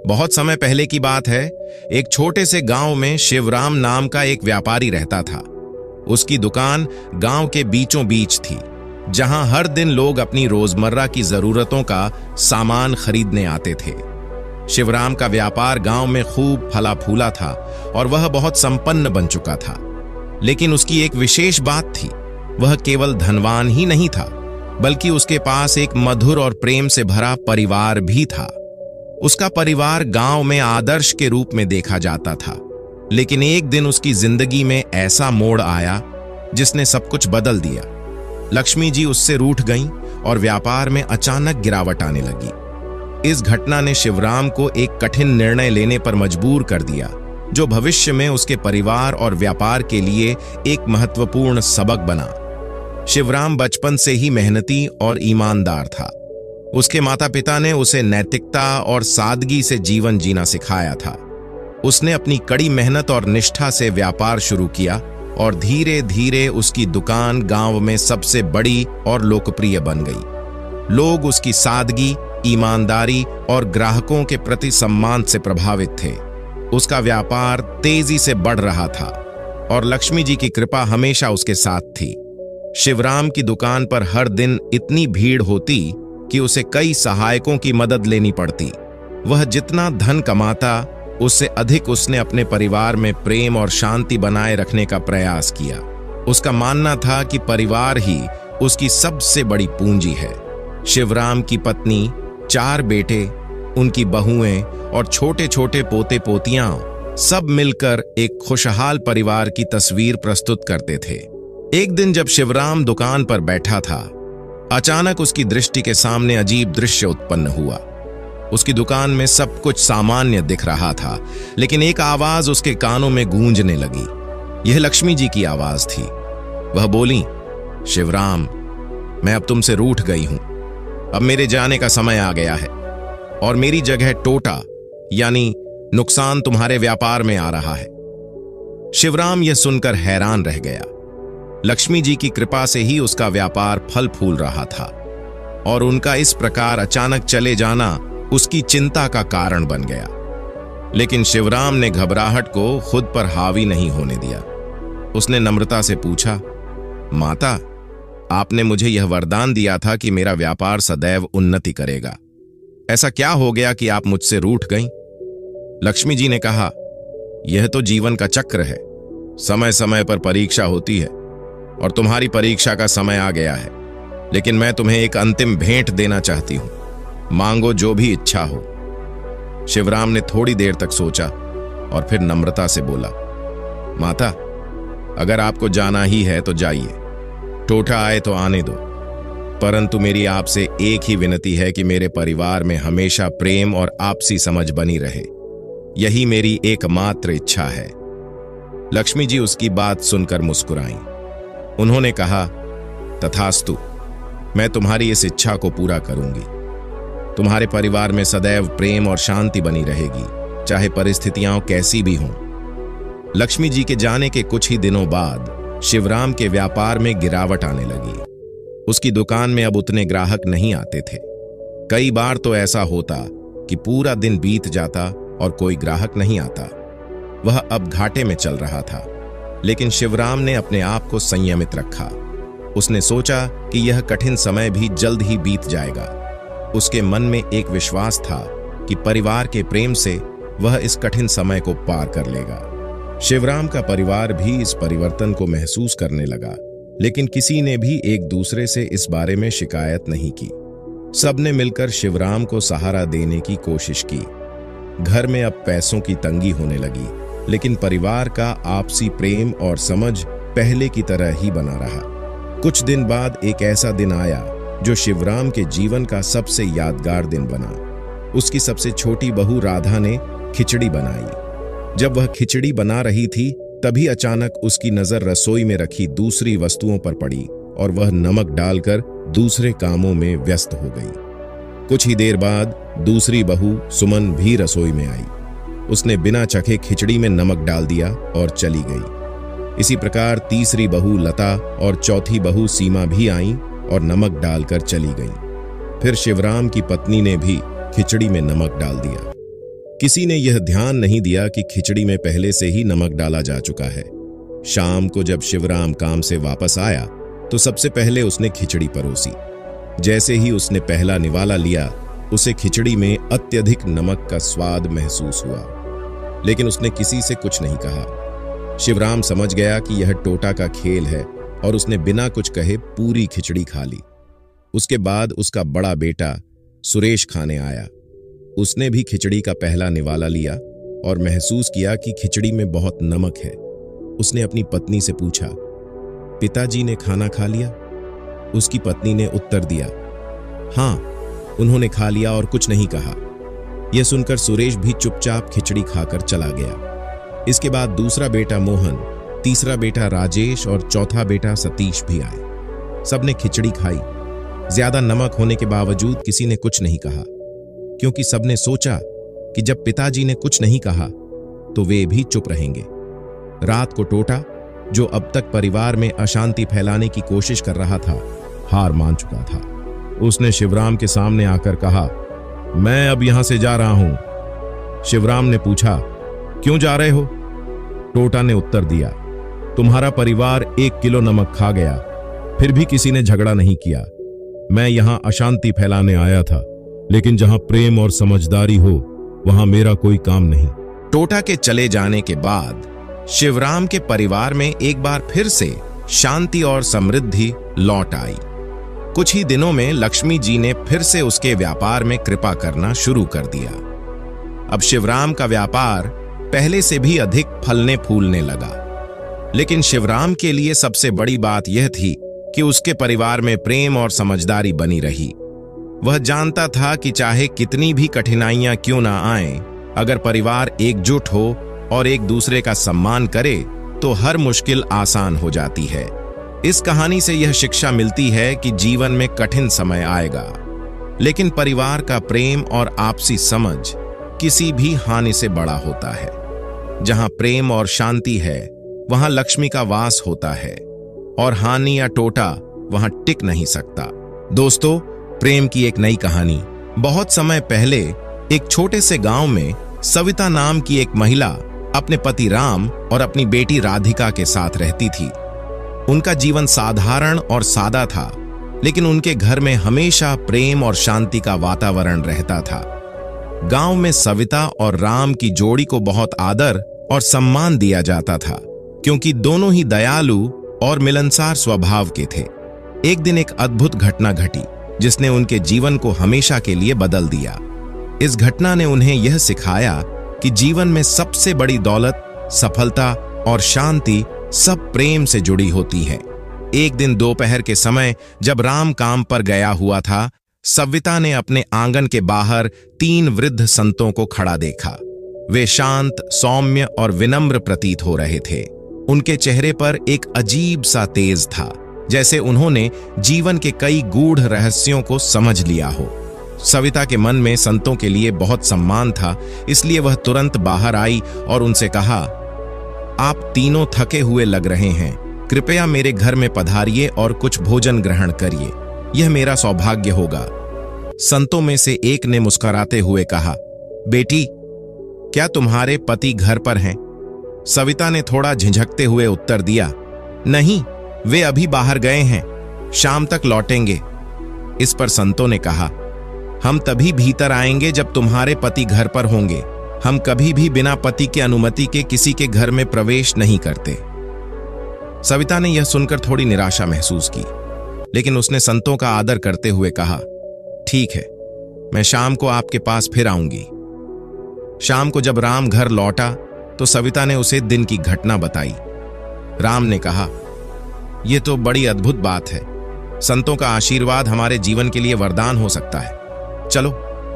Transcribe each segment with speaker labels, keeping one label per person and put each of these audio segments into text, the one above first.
Speaker 1: बहुत समय पहले की बात है। एक छोटे से गांव में शिवराम नाम का एक व्यापारी रहता था। उसकी दुकान गांव के बीचों बीच थी, जहां हर दिन लोग अपनी रोजमर्रा की जरूरतों का सामान खरीदने आते थे। शिवराम का व्यापार गांव में खूब फला फूला था और वह बहुत संपन्न बन चुका था। लेकिन उसकी एक विशेष बात थी, वह केवल धनवान ही नहीं था, बल्कि उसके पास एक मधुर और प्रेम से भरा परिवार भी था। उसका परिवार गांव में आदर्श के रूप में देखा जाता था। लेकिन एक दिन उसकी जिंदगी में ऐसा मोड़ आया जिसने सब कुछ बदल दिया। लक्ष्मी जी उससे रूठ गईं और व्यापार में अचानक गिरावट आने लगी। इस घटना ने शिवराम को एक कठिन निर्णय लेने पर मजबूर कर दिया, जो भविष्य में उसके परिवार और व्यापार के लिए एक महत्वपूर्ण सबक बना। शिवराम बचपन से ही मेहनती और ईमानदार था। उसके माता पिता ने उसे नैतिकता और सादगी से जीवन जीना सिखाया था। उसने अपनी कड़ी मेहनत और निष्ठा से व्यापार शुरू किया और धीरे धीरे उसकी दुकान गांव में सबसे बड़ी और लोकप्रिय बन गई। लोग उसकी सादगी, ईमानदारी और ग्राहकों के प्रति सम्मान से प्रभावित थे। उसका व्यापार तेजी से बढ़ रहा था और लक्ष्मी जी की कृपा हमेशा उसके साथ थी। शिवराम की दुकान पर हर दिन इतनी भीड़ होती कि उसे कई सहायकों की मदद लेनी पड़ती। वह जितना धन कमाता, उससे अधिक उसने अपने परिवार में प्रेम और शांति बनाए रखने का प्रयास किया। उसका मानना था कि परिवार ही उसकी सबसे बड़ी पूंजी है। शिवराम की पत्नी, 4 बेटे, उनकी बहुएं और छोटे छोटे पोते पोतियां सब मिलकर एक खुशहाल परिवार की तस्वीर प्रस्तुत करते थे। एक दिन जब शिवराम दुकान पर बैठा था, अचानक उसकी दृष्टि के सामने अजीब दृश्य उत्पन्न हुआ। उसकी दुकान में सब कुछ सामान्य दिख रहा था, लेकिन एक आवाज उसके कानों में गूंजने लगी। यह लक्ष्मी जी की आवाज थी। वह बोली, शिवराम, मैं अब तुमसे रूठ गई हूं। अब मेरे जाने का समय आ गया है और मेरी जगह टोटा यानी नुकसान तुम्हारे व्यापार में आ रहा है। शिवराम यह सुनकर हैरान रह गया। लक्ष्मी जी की कृपा से ही उसका व्यापार फल फूल रहा था और उनका इस प्रकार अचानक चले जाना उसकी चिंता का कारण बन गया। लेकिन शिवराम ने घबराहट को खुद पर हावी नहीं होने दिया। उसने नम्रता से पूछा, माता, आपने मुझे यह वरदान दिया था कि मेरा व्यापार सदैव उन्नति करेगा। ऐसा क्या हो गया कि आप मुझसे रूठ गईं? लक्ष्मी जी ने कहा, यह तो जीवन का चक्र है। समय समय पर परीक्षा होती है और तुम्हारी परीक्षा का समय आ गया है। लेकिन मैं तुम्हें एक अंतिम भेंट देना चाहती हूं। मांगो जो भी इच्छा हो। शिवराम ने थोड़ी देर तक सोचा और फिर नम्रता से बोला, माता, अगर आपको जाना ही है तो जाइए। टोटा आए तो आने दो, परंतु मेरी आपसे एक ही विनती है कि मेरे परिवार में हमेशा प्रेम और आपसी समझ बनी रहे। यही मेरी एकमात्र इच्छा है। लक्ष्मी जी उसकी बात सुनकर मुस्कुराईं। उन्होंने कहा, तथास्तु, मैं तुम्हारी इस इच्छा को पूरा करूंगी। तुम्हारे परिवार में सदैव प्रेम और शांति बनी रहेगी, चाहे परिस्थितियां कैसी भी हों। लक्ष्मी जी के जाने के कुछ ही दिनों बाद शिवराम के व्यापार में गिरावट आने लगी। उसकी दुकान में अब उतने ग्राहक नहीं आते थे। कई बार तो ऐसा होता कि पूरा दिन बीत जाता और कोई ग्राहक नहीं आता। वह अब घाटे में चल रहा था, लेकिन शिवराम ने अपने आप को संयमित रखा। उसने सोचा कि यह कठिन समय भी जल्द ही बीत जाएगा। उसके मन में एक विश्वास था कि परिवार के प्रेम से वह इस कठिन समय को पार कर लेगा। शिवराम का परिवार भी इस परिवर्तन को महसूस करने लगा, लेकिन किसी ने भी एक दूसरे से इस बारे में शिकायत नहीं की। सबने मिलकर शिवराम को सहारा देने की कोशिश की। घर में अब पैसों की तंगी होने लगी, लेकिन परिवार का आपसी प्रेम और समझ पहले की तरह ही बना रहा। कुछ दिन बाद एक ऐसा दिन आया जो शिवराम के जीवन का सबसे यादगार दिन बना। उसकी सबसे छोटी बहू राधा ने खिचड़ी बनाई। जब वह खिचड़ी बना रही थी, तभी अचानक उसकी नजर रसोई में रखी दूसरी वस्तुओं पर पड़ी और वह नमक डालकर दूसरे कामों में व्यस्त हो गई। कुछ ही देर बाद दूसरी बहू सुमन भी रसोई में आई। उसने बिना चखे खिचड़ी में नमक डाल दिया और चली गई। इसी प्रकार तीसरी बहू लता और चौथी बहू सीमा भी आईं और नमक डालकर चली गईं। फिर शिवराम की पत्नी ने भी खिचड़ी में नमक डाल दिया। किसी ने यह ध्यान नहीं दिया कि खिचड़ी में पहले से ही नमक डाला जा चुका है। शाम को जब शिवराम काम से वापस आया तो सबसे पहले उसने खिचड़ी परोसी। जैसे ही उसने पहला निवाला लिया, उसे खिचड़ी में अत्यधिक नमक का स्वाद महसूस हुआ, लेकिन उसने किसी से कुछ नहीं कहा। शिवराम समझ गया कि यह टोटा का खेल है और उसने बिना कुछ कहे पूरी खिचड़ी खा ली। उसके बाद उसका बड़ा बेटा सुरेश खाने आया। उसने भी खिचड़ी का पहला निवाला लिया और महसूस किया कि खिचड़ी में बहुत नमक है। उसने अपनी पत्नी से पूछा, पिताजी ने खाना खा लिया? उसकी पत्नी ने उत्तर दिया, हाँ, उन्होंने खा लिया और कुछ नहीं कहा। यह सुनकर सुरेश भी चुपचाप खिचड़ी खाकर चला गया। इसके बाद दूसरा बेटा मोहन, तीसरा बेटा राजेश और चौथा बेटा सतीश भी आए। सबने खिचड़ी खाई। ज्यादा नमक होने के बावजूद किसी ने कुछ नहीं कहा, क्योंकि सबने सोचा कि जब पिताजी ने कुछ नहीं कहा तो वे भी चुप रहेंगे। रात को टोटा, जो अब तक परिवार में अशांति फैलाने की कोशिश कर रहा था, हार मान चुका था। उसने शिवराम के सामने आकर कहा, मैं अब यहां से जा रहा हूं। शिवराम ने पूछा, क्यों जा रहे हो? टोटा ने उत्तर दिया, तुम्हारा परिवार 1 किलो नमक खा गया, फिर भी किसी ने झगड़ा नहीं किया। मैं यहां अशांति फैलाने आया था, लेकिन जहां प्रेम और समझदारी हो वहां मेरा कोई काम नहीं।
Speaker 2: टोटा के चले जाने के बाद शिवराम के परिवार में एक बार फिर से शांति और समृद्धि लौट आई। कुछ ही दिनों में लक्ष्मी जी ने फिर से उसके व्यापार में कृपा करना शुरू कर दिया। अब शिवराम का व्यापार पहले से भी अधिक फलने फूलने लगा। लेकिन शिवराम के लिए सबसे बड़ी बात यह थी कि उसके परिवार में प्रेम और समझदारी बनी रही। वह जानता था कि चाहे कितनी भी कठिनाइयां क्यों ना आएं, अगर परिवार एकजुट हो और एक दूसरे का सम्मान करे तो हर मुश्किल आसान हो जाती है। इस कहानी से यह शिक्षा मिलती है कि जीवन में कठिन समय आएगा, लेकिन परिवार का प्रेम और आपसी समझ किसी भी हानि से बड़ा होता है। जहां प्रेम और शांति है, वहां लक्ष्मी का वास होता है, और हानि या टोटा वहां टिक नहीं सकता। दोस्तों, प्रेम की एक नई कहानी। बहुत समय पहले एक छोटे से गांव में सविता नाम की एक महिला अपने पति राम और अपनी बेटी राधिका के साथ रहती थी। उनका जीवन साधारण और सादा था, लेकिन उनके घर में हमेशा प्रेम और शांति का वातावरण रहता था। गांव में सविता और राम की जोड़ी को बहुत आदर और सम्मान दिया जाता था, क्योंकि दोनों ही दयालु और मिलनसार स्वभाव के थे। एक दिन एक अद्भुत घटना घटी, जिसने उनके जीवन को हमेशा के लिए बदल दिया। इस घटना ने उन्हें यह सिखाया कि जीवन में सबसे बड़ी दौलत, सफलता और शांति सब प्रेम से जुड़ी होती है। एक दिन दोपहर के समय जब राम काम पर गया हुआ था, सविता ने अपने आंगन के बाहर 3 वृद्ध संतों को खड़ा देखा। वे शांत, सौम्य और विनम्र प्रतीत हो रहे थे। उनके चेहरे पर एक अजीब सा तेज था, जैसे उन्होंने जीवन के कई गूढ़ रहस्यों को समझ लिया हो। सविता के मन में संतों के लिए बहुत सम्मान था, इसलिए वह तुरंत बाहर आई और उनसे कहा, आप तीनों थके हुए लग रहे हैं, कृपया मेरे घर में पधारिए और कुछ भोजन ग्रहण करिए, यह मेरा सौभाग्य होगा। संतों में से एक ने मुस्कुराते हुए कहा, बेटी, क्या तुम्हारे पति घर पर हैं? सविता ने थोड़ा झिझकते हुए उत्तर दिया, नहीं, वे अभी बाहर गए हैं, शाम तक लौटेंगे। इस पर संतों ने कहा, हम तभी भीतर आएंगे जब तुम्हारे पति घर पर होंगे। हम कभी भी बिना पति की अनुमति के किसी के घर में प्रवेश नहीं करते। सविता ने यह सुनकर थोड़ी निराशा महसूस की, लेकिन उसने संतों का आदर करते हुए कहा, ठीक है, मैं शाम को आपके पास फिर आऊंगी। शाम को जब राम घर लौटा तो सविता ने उसे दिन की घटना बताई। राम ने कहा, यह तो बड़ी अद्भुत बात है। संतों का आशीर्वाद हमारे जीवन के लिए वरदान हो सकता है। चलो,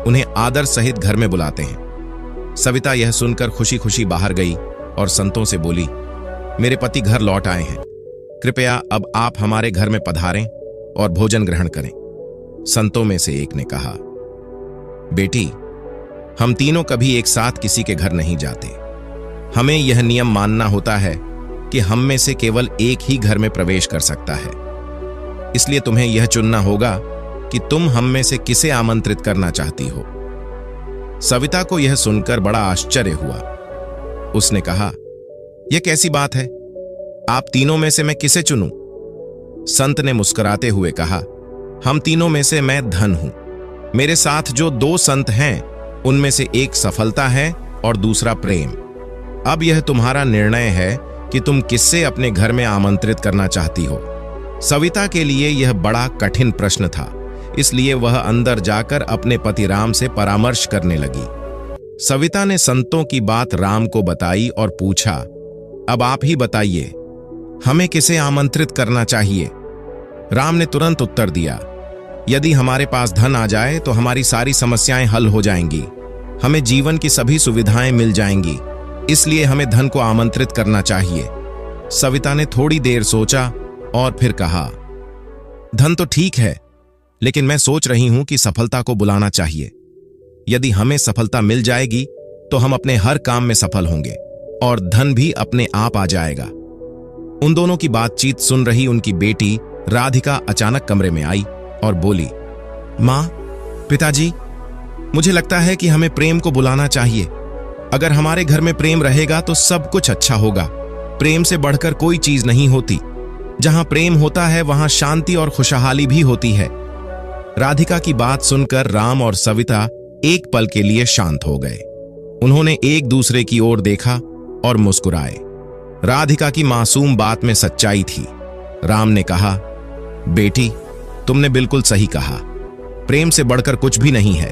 Speaker 2: उन्हें आदर सहित घर में बुलाते हैं। सविता यह सुनकर खुशी खुशी बाहर गई और संतों से बोली, मेरे पति घर लौट आए हैं, कृपया अब आप हमारे घर में पधारें और भोजन ग्रहण करें। संतों में से एक ने कहा, बेटी, हम तीनों कभी एक साथ किसी के घर नहीं जाते। हमें यह नियम मानना होता है कि हम में से केवल एक ही घर में प्रवेश कर सकता है। इसलिए तुम्हें यह चुनना होगा कि तुम हम में से किसे आमंत्रित करना चाहती हो।
Speaker 1: सविता को यह सुनकर बड़ा आश्चर्य हुआ। उसने कहा, यह कैसी बात है? आप तीनों में से मैं किसे चुनूं? संत ने मुस्कुराते हुए कहा, हम तीनों में से मैं धन हूं। मेरे साथ जो 2 संत हैं, उनमें से एक सफलता है और दूसरा प्रेम। अब यह तुम्हारा निर्णय है कि तुम किससे अपने घर में आमंत्रित करना चाहती हो। सविता के लिए यह बड़ा कठिन प्रश्न था, इसलिए वह अंदर जाकर अपने पति राम से परामर्श करने लगी। सविता ने संतों की बात राम को बताई और पूछा, अब आप ही बताइए, हमें किसे आमंत्रित करना चाहिए? राम ने तुरंत उत्तर दिया, यदि हमारे पास धन आ जाए तो हमारी सारी समस्याएं हल हो जाएंगी, हमें जीवन की सभी सुविधाएं मिल जाएंगी, इसलिए हमें धन को आमंत्रित करना चाहिए। सविता ने थोड़ी देर सोचा और फिर कहा, धन तो ठीक है, लेकिन मैं सोच रही हूं कि सफलता को बुलाना चाहिए। यदि हमें सफलता मिल जाएगी तो हम अपने हर काम में सफल होंगे और धन भी अपने आप आ जाएगा। उन दोनों की बातचीत सुन रही उनकी बेटी राधिका अचानक कमरे में आई और बोली, मां, पिताजी, मुझे लगता है कि हमें प्रेम को बुलाना चाहिए। अगर हमारे घर में प्रेम रहेगा तो सब कुछ अच्छा होगा। प्रेम से बढ़कर कोई चीज नहीं होती। जहां प्रेम होता है वहां शांति और खुशहाली भी होती है। राधिका की बात सुनकर राम और सविता एक पल के लिए शांत हो गए। उन्होंने एक दूसरे की ओर देखा और मुस्कुराए। राधिका की मासूम बात में सच्चाई थी। राम ने कहा, बेटी, तुमने बिल्कुल सही कहा। प्रेम से बढ़कर कुछ भी नहीं है।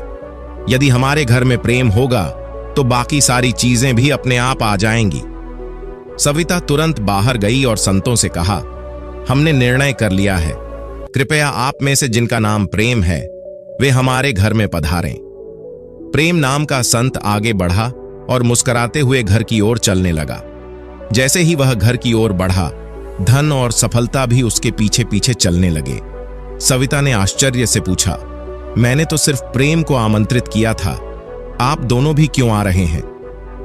Speaker 1: यदि हमारे घर में प्रेम होगा तो बाकी सारी चीजें भी अपने आप आ जाएंगी। सविता तुरंत बाहर गई और संतों से कहा, हमने निर्णय कर लिया है। कृपया आप में से जिनका नाम प्रेम है वे हमारे घर में पधारें। प्रेम नाम का संत आगे बढ़ा और मुस्कुराते हुए घर की ओर चलने लगा। जैसे ही वह घर की ओर बढ़ा, धन और सफलता भी उसके पीछे पीछे चलने लगे। सविता ने आश्चर्य से पूछा, मैंने तो सिर्फ प्रेम को आमंत्रित किया था, आप दोनों भी क्यों आ रहे हैं?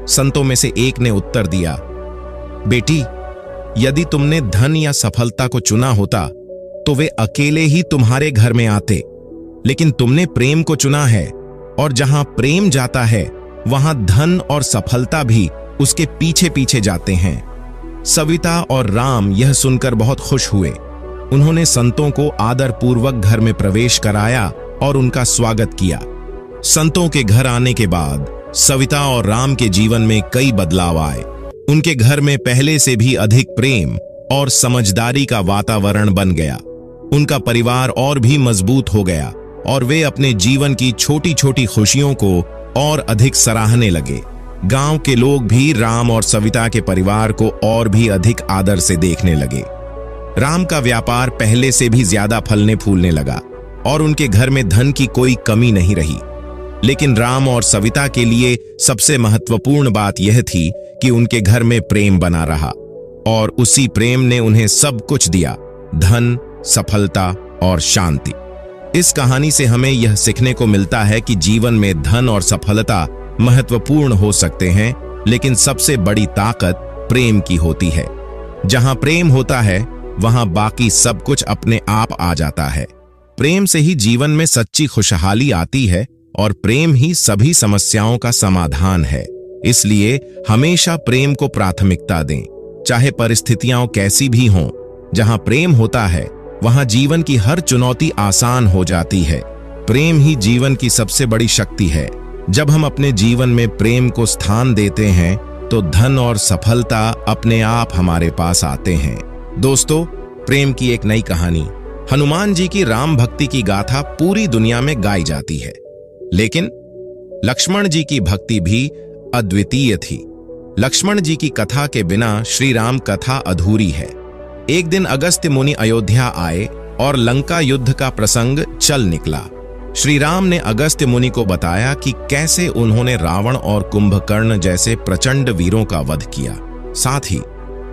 Speaker 1: संतों में से एक ने उत्तर दिया, बेटी, यदि तुमने धन या सफलता को चुना होता तो वे अकेले ही तुम्हारे घर में आते, लेकिन तुमने प्रेम को चुना है और जहां प्रेम जाता है वहां धन और सफलता भी उसके पीछे पीछे जाते हैं। सविता और राम यह सुनकर बहुत खुश हुए। उन्होंने संतों को आदरपूर्वक घर में प्रवेश कराया और उनका स्वागत किया। संतों के घर आने के बाद सविता और राम के जीवन में कई बदलाव आए। उनके घर में पहले से भी अधिक प्रेम और समझदारी का वातावरण बन गया। उनका परिवार और भी मजबूत हो गया और वे अपने जीवन की छोटी छोटी खुशियों को और अधिक सराहने लगे। गांव के लोग भी राम और सविता के परिवार को और भी अधिक आदर से देखने लगे। राम का व्यापार पहले से भी ज्यादा फलने फूलने लगा और उनके घर में धन की कोई कमी नहीं रही। लेकिन राम और सविता के लिए सबसे महत्वपूर्ण बात यह थी कि उनके घर में प्रेम बना रहा और उसी प्रेम ने उन्हें सब कुछ दिया, धन, सफलता और शांति। इस कहानी से हमें यह सीखने को मिलता है कि जीवन में धन और सफलता महत्वपूर्ण हो सकते हैं, लेकिन सबसे बड़ी ताकत प्रेम की होती है। जहां प्रेम होता है वहां बाकी सब कुछ अपने आप आ जाता है। प्रेम से ही जीवन में सच्ची खुशहाली आती है और प्रेम ही सभी समस्याओं का समाधान है। इसलिए हमेशा प्रेम को प्राथमिकता दें, चाहे परिस्थितियां कैसी भी हों। जहां प्रेम होता है वहां जीवन की हर चुनौती आसान हो जाती है। प्रेम ही जीवन की सबसे बड़ी शक्ति है। जब हम अपने जीवन में प्रेम को स्थान देते हैं तो धन और सफलता अपने आप हमारे पास आते हैं। दोस्तों, प्रेम की एक नई कहानी। हनुमान जी की राम भक्ति की गाथा पूरी दुनिया में गाई जाती है, लेकिन लक्ष्मण जी की भक्ति भी अद्वितीय थी। लक्ष्मण जी की कथा के बिना श्री राम कथा अधूरी है। एक दिन अगस्त्य मुनि अयोध्या आए और लंका युद्ध का प्रसंग चल निकला। श्री राम ने अगस्त्य मुनि को बताया कि कैसे उन्होंने रावण और कुंभकर्ण जैसे प्रचंड वीरों का वध किया। साथ ही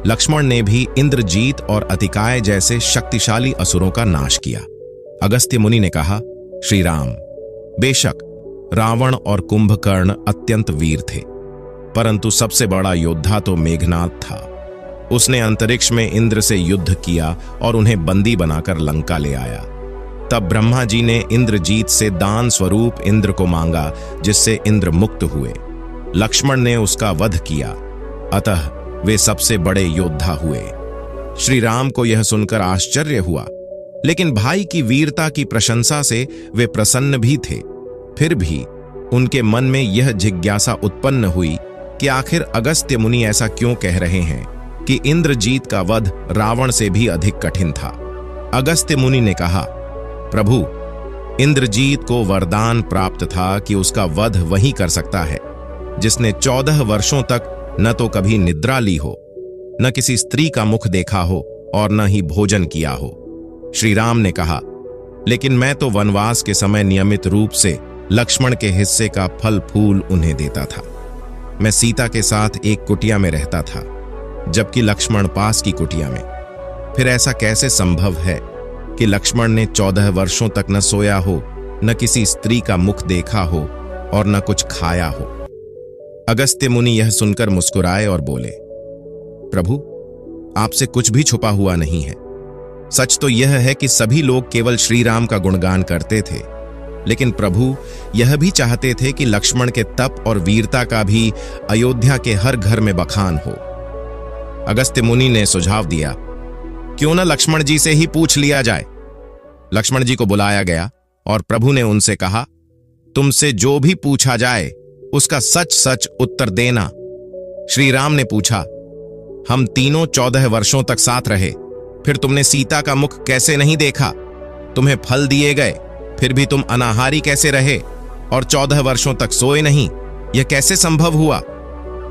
Speaker 1: लक्ष्मण ने भी इंद्रजीत और अतिकाय जैसे शक्तिशाली असुरों का नाश किया। अगस्त्य मुनि ने कहा, श्री राम, बेशक रावण और कुंभकर्ण अत्यंत वीर थे, परंतु सबसे बड़ा योद्धा तो मेघनाद था। उसने अंतरिक्ष में इंद्र से युद्ध किया और उन्हें बंदी बनाकर लंका ले आया। तब ब्रह्मा जी ने इंद्रजीत से दान स्वरूप इंद्र को मांगा, जिससे इंद्र मुक्त हुए। लक्ष्मण ने उसका वध किया, अतः वे सबसे बड़े योद्धा हुए। श्री राम को यह सुनकर आश्चर्य हुआ, लेकिन भाई की वीरता की प्रशंसा से वे प्रसन्न भी थे। फिर भी उनके मन में यह जिज्ञासा उत्पन्न हुई कि आखिर अगस्त्य मुनि ऐसा क्यों कह रहे हैं कि इंद्रजीत का वध रावण से भी अधिक कठिन था। अगस्त्य मुनि ने कहा, प्रभु, इंद्रजीत को वरदान प्राप्त था कि उसका वध वही कर सकता है जिसने 14 वर्षों तक न तो कभी निद्रा ली हो, न किसी स्त्री का मुख देखा हो और न ही भोजन किया हो। श्री राम ने कहा, लेकिन मैं तो वनवास के समय नियमित रूप से लक्ष्मण के हिस्से का फल फूल उन्हें देता था। मैं सीता के साथ एक कुटिया में रहता था, जबकि लक्ष्मण पास की कुटिया में। फिर ऐसा कैसे संभव है कि लक्ष्मण ने 14 वर्षों तक न सोया हो, न किसी स्त्री का मुख देखा हो और न कुछ खाया हो। अगस्त्य मुनि यह सुनकर मुस्कुराए और बोले, प्रभु, आपसे कुछ भी छुपा हुआ नहीं है। सच तो यह है कि सभी लोग केवल श्री राम का गुणगान करते थे, लेकिन प्रभु यह भी चाहते थे कि लक्ष्मण के तप और वीरता का भी अयोध्या के हर घर में बखान हो। अगस्त्य मुनि ने सुझाव दिया, क्यों न लक्ष्मण जी से ही पूछ लिया जाए। लक्ष्मण जी को बुलाया गया और प्रभु ने उनसे कहा, तुमसे जो भी पूछा जाए उसका सच सच उत्तर देना। श्री राम ने पूछा, हम तीनों 14 वर्षों तक साथ रहे, फिर तुमने सीता का मुख कैसे नहीं देखा? तुम्हें फल दिए गए, फिर भी तुम अनाहारी कैसे रहे और 14 वर्षों तक सोए नहीं? यह कैसे संभव हुआ?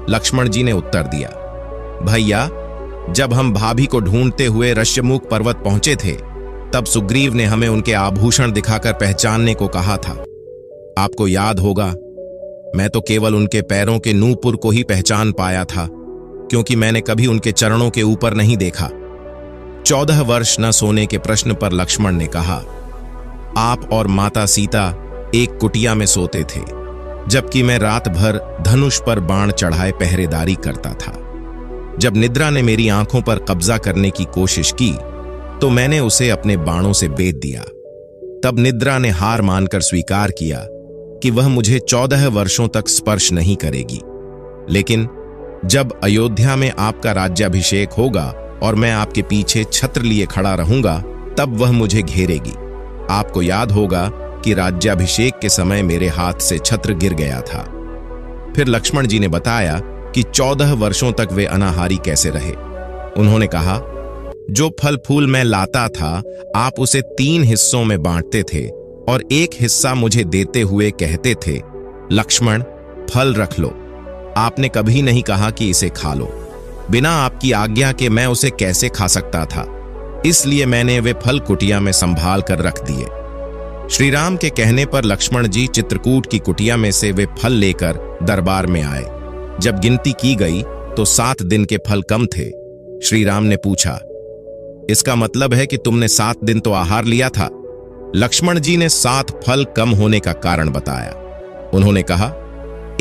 Speaker 1: लक्ष्मण जी ने उत्तर दिया, भैया, जब हम भाभी को ढूंढते हुए ऋष्यमुख पर्वत पहुंचे थे, तब सुग्रीव ने हमें उनके आभूषण दिखाकर पहचानने को कहा था। आपको याद होगा, मैं तो केवल उनके पैरों के नूपुर को ही पहचान पाया था, क्योंकि मैंने कभी उनके चरणों के ऊपर नहीं देखा। 14 वर्ष न सोने के प्रश्न पर लक्ष्मण ने कहा, आप और माता सीता एक कुटिया में सोते थे, जबकि मैं रात भर धनुष पर बाण चढ़ाए पहरेदारी करता था। जब निद्रा ने मेरी आंखों पर कब्जा करने की कोशिश की, तो मैंने उसे अपने बाणों से बेध दिया। तब निद्रा ने हार मानकर स्वीकार किया कि वह मुझे 14 वर्षों तक स्पर्श नहीं करेगी। लेकिन जब अयोध्या में आपका राज्याभिषेक होगा और मैं आपके पीछे छत्र लिए खड़ा रहूंगा, तब वह मुझे घेरेगी। आपको याद होगा कि राज्याभिषेक के समय मेरे हाथ से छत्र गिर गया था। फिर लक्ष्मण जी ने बताया कि 14 वर्षों तक वे अनाहारी कैसे रहे। उन्होंने कहा, जो फल फूल मैं लाता था, आप उसे 3 हिस्सों में बांटते थे और एक हिस्सा मुझे देते हुए कहते थे, लक्ष्मण, फल रख लो। आपने कभी नहीं कहा कि इसे खा लो। बिना आपकी आज्ञा के मैं उसे कैसे खा सकता था? इसलिए मैंने वे फल कुटिया में संभाल कर रख दिए। श्री राम के कहने पर लक्ष्मण जी चित्रकूट की कुटिया में से वे फल लेकर दरबार में आए। जब गिनती की गई तो 7 दिन के फल कम थे। श्री राम ने पूछा, इसका मतलब है कि तुमने 7 दिन तो आहार लिया था? लक्ष्मण जी ने 7 फल कम होने का कारण बताया। उन्होंने कहा,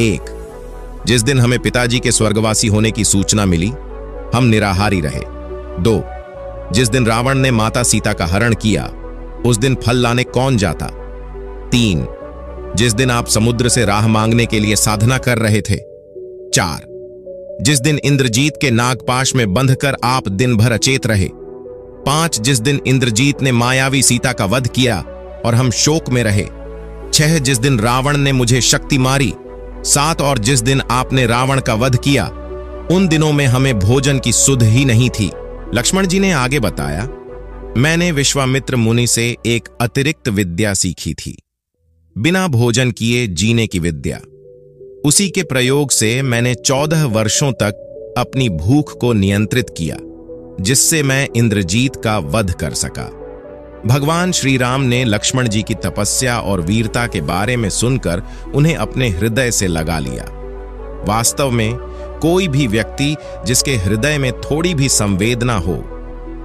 Speaker 1: 1, जिस दिन हमें पिताजी के स्वर्गवासी होने की सूचना मिली, हम निराहारी रहे। 2, जिस दिन रावण ने माता सीता का हरण किया, उस दिन फल लाने कौन जाता? 3, जिस दिन आप समुद्र से राह मांगने के लिए साधना कर रहे थे। 4, जिस दिन इंद्रजीत के नागपाश में बंधकर आप दिन भर अचेत रहे। 5, जिस दिन इंद्रजीत ने मायावी सीता का वध किया और हम शोक में रहे। 6, जिस दिन रावण ने मुझे शक्ति मारी। 7, और जिस दिन आपने रावण का वध किया, उन दिनों में हमें भोजन की सुध ही नहीं थी। लक्ष्मण जी ने आगे बताया, मैंने विश्वामित्र मुनि से एक अतिरिक्त विद्या सीखी थी, बिना भोजन किए जीने की विद्या। उसी के प्रयोग से मैंने 14 वर्षों तक अपनी भूख को नियंत्रित किया, जिससे मैं इंद्रजीत का वध कर सका। भगवान श्री राम ने लक्ष्मण जी की तपस्या और वीरता के बारे में सुनकर उन्हें अपने हृदय से लगा लिया। वास्तव में कोई भी व्यक्ति जिसके हृदय में थोड़ी भी संवेदना हो,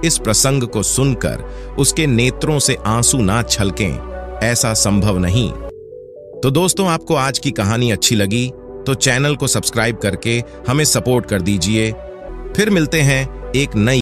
Speaker 1: इस प्रसंग को सुनकर उसके नेत्रों से आंसू ना छलकें, ऐसा संभव नहीं। तो दोस्तों, आपको आज की कहानी अच्छी लगी तो चैनल को सब्सक्राइब करके हमें सपोर्ट कर दीजिए। फिर मिलते हैं एक नई